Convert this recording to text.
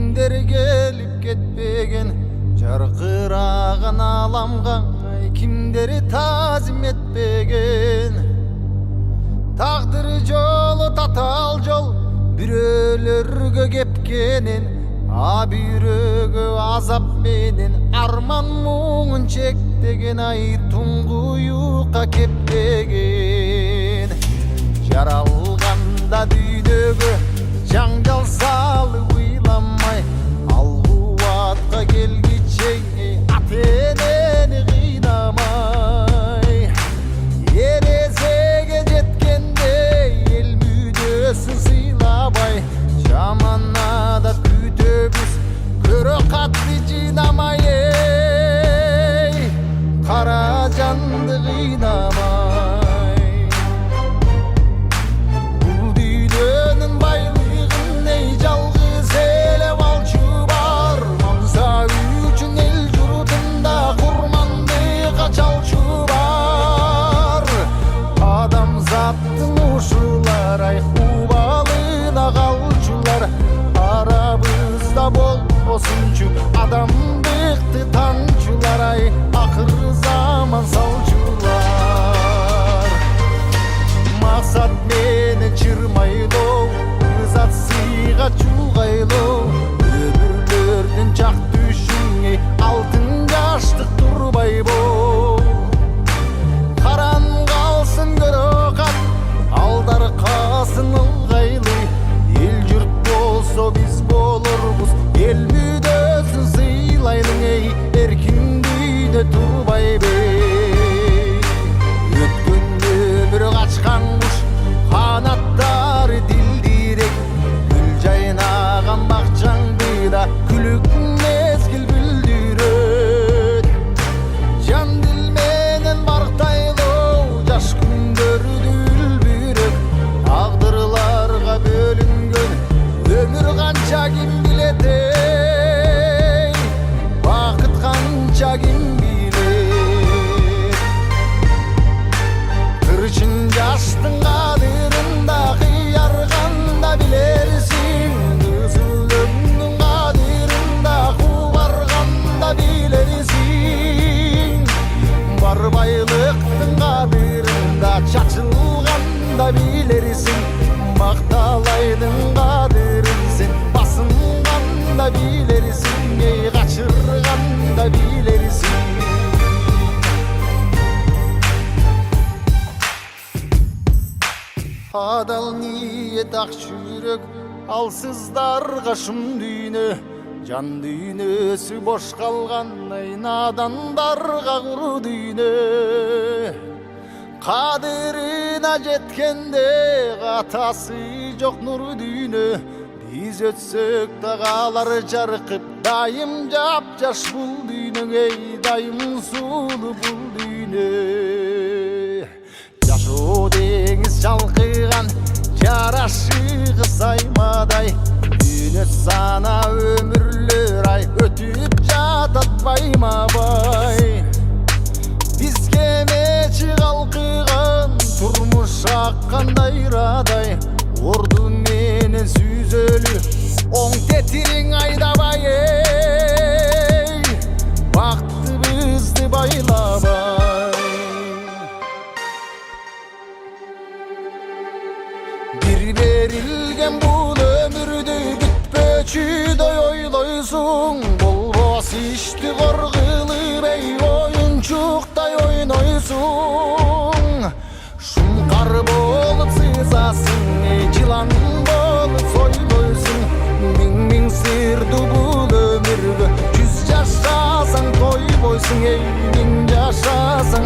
Kimder gelip ketpegen jarkıragan alamga, kimderi tazim etpegen. Taqdir jolu tatal jol, bирөөлөргө кепкенин, бирөөгө азап менен арман муңун чектеген. Ай туңгуюка кеппеген. Жаралганда дүйнөгө жаңжал салып ыйламай, ал кубатка келгиче ата-энени кыйнамай. Эрезеге жеткенде эл мүдөсүн сыйлабай, жаманада күтөбүз көрө катты жыйнамай. Кара жанды кыйнамай. Бул дүйнөнүн байлыгын жалгыз эле балчу бар. Мамса үчүн эл журтунда курмандыкка чалчу бар. Адамзаттын ушулар, ай кубалына калчулар. Арабызда болбосунчу адамдыкты танчулар. Ай акыр заман салчулар. Максат менен чырмайлоо, ызат сыйга чулгайлоо. Өмүрлөрдүн жак түшүңө алтын жаштык турбайбоо. Каран калсын көрө кат, алдар касын ылгайлы. Эл журт болсо биз болорбуз, эл мүдөсүн сыйлайлы. Эркин дүйнө турбайбы. Өткөн өмүр качкан куш, канаттары дилдирек. Гүл жайнаган бакчаңдыда күлүк мезгил бүлдүрөт. Жан дил менен барктайлоо, жаш күндөрдү үлбүрөк. Тагдырларга бөлүнгөн өмүр канча ким билет. Бакыт канча ким билет. Кырчын жаштын кадырында кыярганда билерсиң. Кызыл өңнүн кадырында кубарганда билерсиң. Бар байлыктын кадырында чачылганда билерсиң. Макталайдын кадырын сен басынганда билерсиң. Качырганда билерсиң. Адал ниет ак жүрөк, алсыздарга шум дүйнө. Жан дүйнөсү бош калган, надандарга куру дүйнө. Кадырына жеткенде катасы жок нур дүйнө. Биз өтсөк да калар жаркып, дайым жапжаш бул дүйнө. Дайым сулуу бул дүйнө. Жашоо деңиз жалкыган, жарашыгы саймадай. Дүйнө сана өмүрлөр, ай өтүп жатат байма-бай. Бизге мечи калкыган, турмуш аккан дайрадай. Орду менен сүзөлү, оң тетириң айдабай. Бактыбызды байлабай. Бир берилген бул өмүрдү бүтпөчүдөй ойлойсуң. Болбос ишти коргылып, оюнчуктай ойнойсуң. Шумкар болуп сызасың, жылан болуп сойлойсуң. Миң сырдуу бул өмүргө, 100 жашасаң тойбойсуң. Миң жашасаң